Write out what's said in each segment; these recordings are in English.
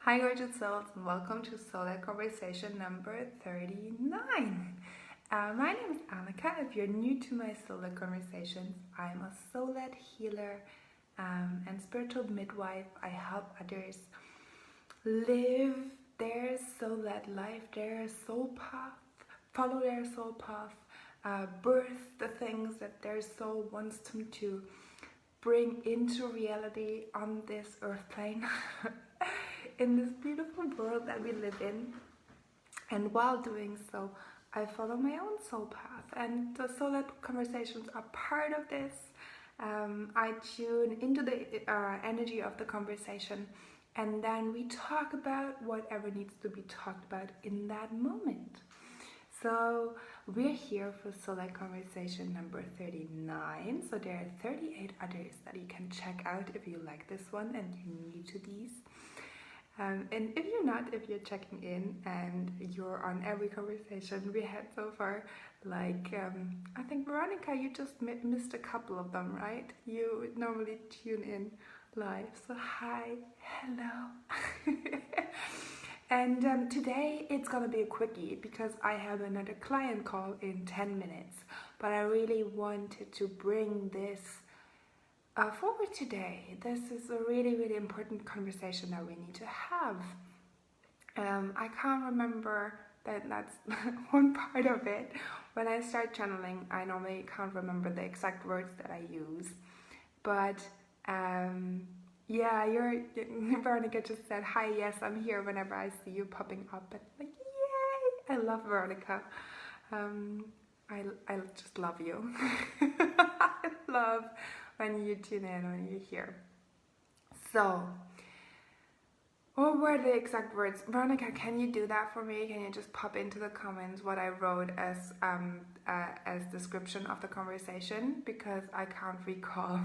Hi gorgeous souls, and welcome to Solar Conversation number 39. My name is Annika. If you're new to my Solar Conversations, I'm a soul-led healer and spiritual midwife. I help others live their soul-led life, their soul path, follow their soul path, birth the things that their soul wants them to bring into reality on this earth plane. In this beautiful world that we live in. And while doing so, I follow my own soul path, and the soul conversations are part of this. I tune into the energy of the conversation, and then we talk about whatever needs to be talked about in that moment. So we're here for Solar Conversation number 39. So there are 38 others that you can check out if you like this one and you're new to these. And if you're not, if you're checking in and you're on every conversation we had so far, like I think Veronica, you just missed a couple of them, right? You normally tune in live, so hi, hello. And today it's gonna be a quickie because I have another client call in 10 minutes, but I really wanted to bring this forward today. This is a really important conversation that we need to have. I can't remember that's one part of it. When I start channeling, I normally can't remember the exact words that I use, but yeah, Veronica just said hi. Yes, I'm here whenever I see you popping up, and like, yay! I love Veronica. I just love you. I love when you tune in, when you're here. So, what were the exact words? Veronica, can you do that for me? Can you just pop into the comments what I wrote as description of the conversation? Because I can't recall.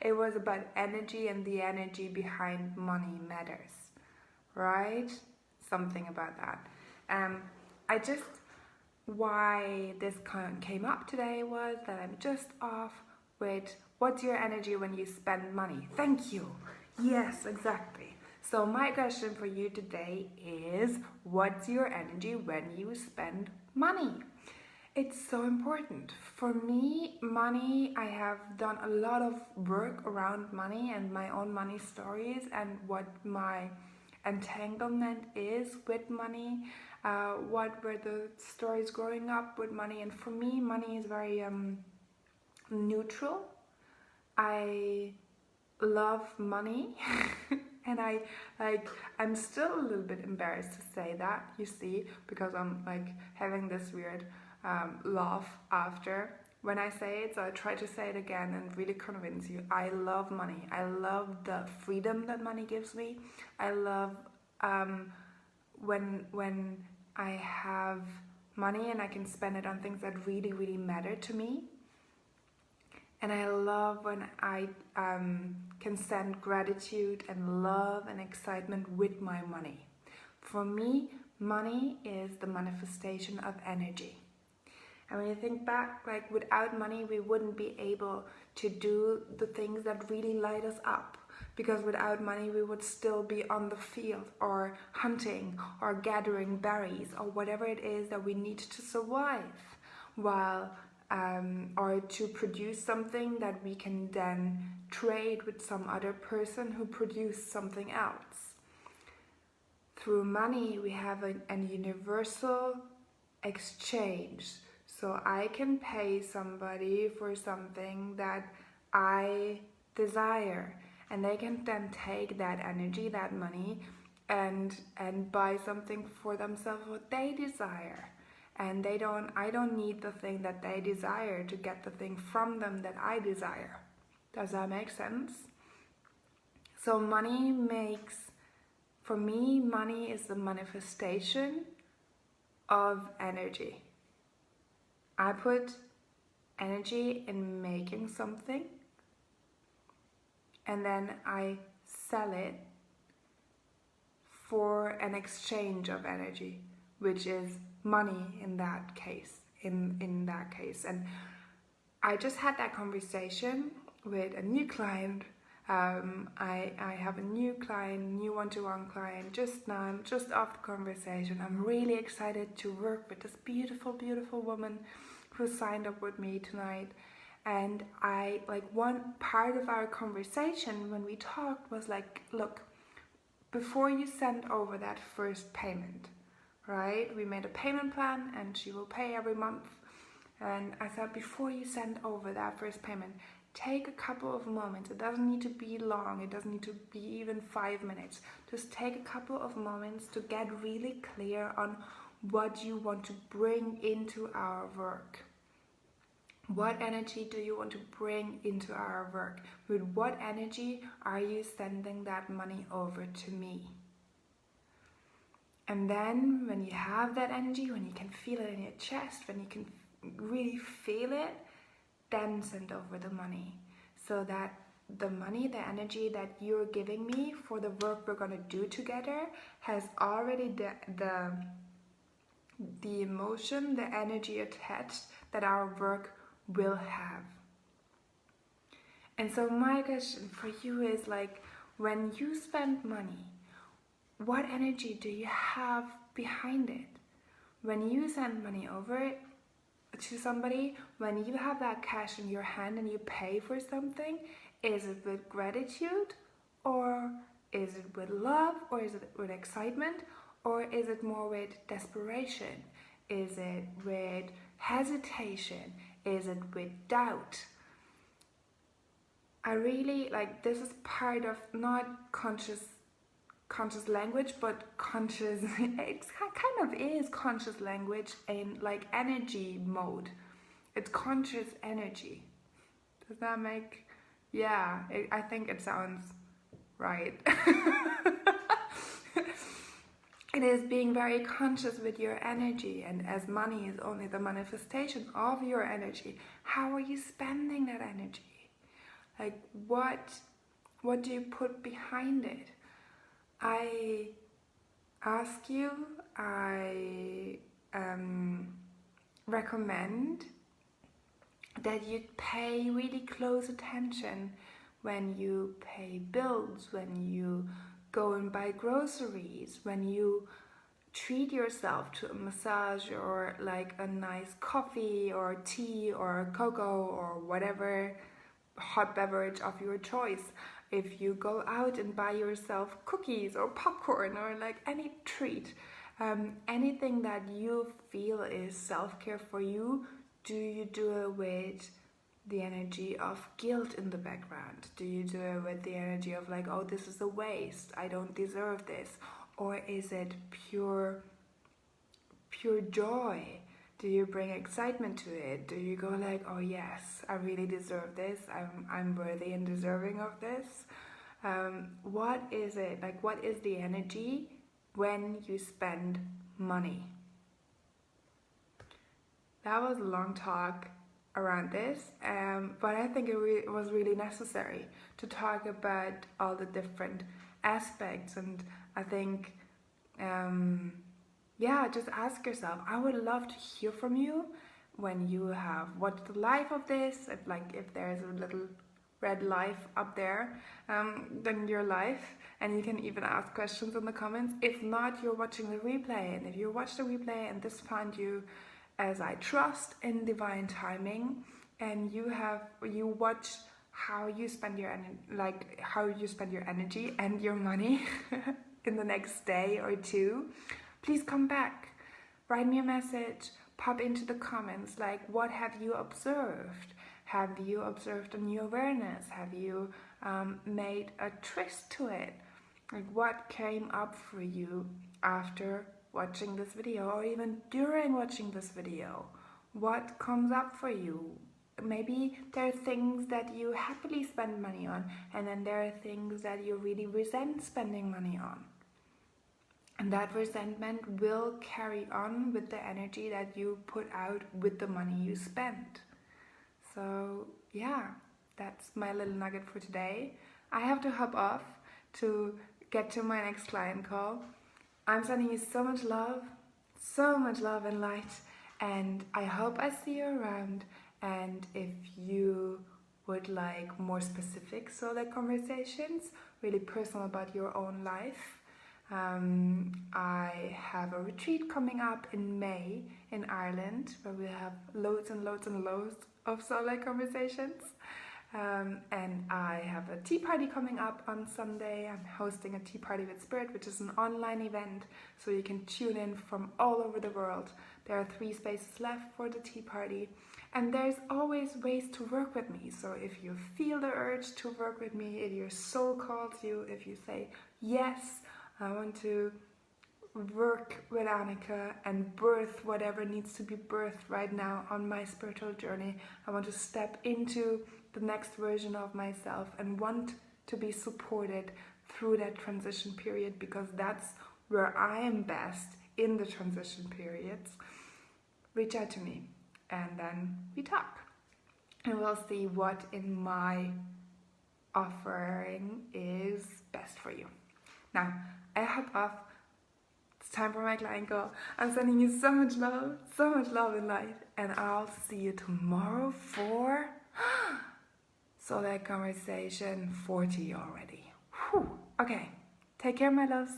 It was about energy, and the energy behind money matters, right? Something about that. Why this came up today was that I'm just off with what's your energy when you spend money? Thank you. Yes, exactly. So my question for you today is, what's your energy when you spend money? It's so important. For me, money, I have done a lot of work around money and my own money stories and what my entanglement is with money, what were the stories growing up with money. And for me, money is very neutral. I love money and I'm still a little bit embarrassed to say that, you see, because I'm like having this weird laugh after when I say it. So I try to say it again and really convince you. I love money. I love the freedom that money gives me. I love when I have money and I can spend it on things that really matter to me. And I love when I can send gratitude and love and excitement with my money. For me, money is the manifestation of energy. And when you think back, like without money, we wouldn't be able to do the things that really light us up. Because without money, we would still be on the field or hunting or gathering berries or whatever it is that we need to survive. Or to produce something that we can then trade with some other person who produced something else. Through money, we have an universal exchange. So I can pay somebody for something that I desire, and they can then take that energy, that money, and buy something for themselves what they desire. And I don't need the thing that they desire to get the thing from them that I desire. Does that make sense? So for me, money is the manifestation of energy. I put energy in making something, and then I sell it for an exchange of energy, which is money in that case. And I just had that conversation with a new client I have a new client, new one-to-one client just now. I'm just off the conversation. I'm really excited to work with this beautiful, beautiful woman who signed up with me tonight. And one part of our conversation when we talked was like, look, before you send over that first payment, right? We made a payment plan and she will pay every month. And I said, before you send over that first payment, take a couple of moments. It doesn't need to be long. It doesn't need to be even 5 minutes. Just take a couple of moments to get really clear on what you want to bring into our work. What energy do you want to bring into our work? With what energy are you sending that money over to me? And then when you have that energy, when you can feel it in your chest, when you can really feel it, then send over the money. So that the money, the energy that you're giving me for the work we're going to do together has already the emotion, the energy attached that our work will have. And so my question for you is like, when you spend money, what energy do you have behind it? When you send money over to somebody, when you have that cash in your hand and you pay for something, is it with gratitude, or is it with love, or is it with excitement, or is it more with desperation? Is it with hesitation? Is it with doubt? I really like, this is part of not conscious language, but conscious, it kind of is conscious language in like energy mode. It's conscious energy. Does that make, I think it sounds right. It is being very conscious with your energy, and as money is only the manifestation of your energy, how are you spending that energy? Like what do you put behind it? I ask you, I recommend that you pay really close attention when you pay bills, when you go and buy groceries, when you treat yourself to a massage or like a nice coffee or tea or cocoa or whatever hot beverage of your choice. If you go out and buy yourself cookies or popcorn or like any treat, anything that you feel is self-care for you, do you do it with the energy of guilt in the background? Do you do it with the energy of like, oh, this is a waste, I don't deserve this? Or is it pure joy? Do you bring excitement to it? Do you go like, oh yes, I really deserve this, I'm worthy and deserving of this? What is it? Like, what is the energy when you spend money? That was a long talk around this, but I think it was really necessary to talk about all the different aspects. And I think just ask yourself. I would love to hear from you when you have watched the live of this. If there's a little red life up there, then your life, and you can even ask questions in the comments. If not, you're watching the replay, and if you watch the replay and this found you, as I trust in divine timing, and you watch how you spend your energy and your money in the next day or two, please come back, write me a message, pop into the comments, like, what have you observed? Have you observed a new awareness? Have you made a twist to it? Like, what came up for you after watching this video, or even during watching this video? What comes up for you? Maybe there are things that you happily spend money on, and then there are things that you really resent spending money on. And that resentment will carry on with the energy that you put out with the money you spend. So yeah, that's my little nugget for today. I have to hop off to get to my next client call. I'm sending you so much love and light, and I hope I see you around. And if you would like more specific solo conversations, really personal about your own life, I have a retreat coming up in May in Ireland where we have loads and loads and loads of solo conversations. And I have a tea party coming up on Sunday. I'm hosting a tea party with Spirit, which is an online event, so you can tune in from all over the world. There are 3 spaces left for the tea party, and there's always ways to work with me. So if you feel the urge to work with me, if your soul calls you, if you say, yes, I want to work with Annika and birth whatever needs to be birthed right now on my spiritual journey. I want to step into the next version of myself and want to be supported through that transition period, because that's where I am best in the transition periods. Reach out to me and then we talk and we'll see what in my offering is best for you. Now, I hop off. It's time for my client call. I'm sending you so much love and light, and I'll see you tomorrow for Solar Conversation 40 already. Whew. Okay, take care, my loves.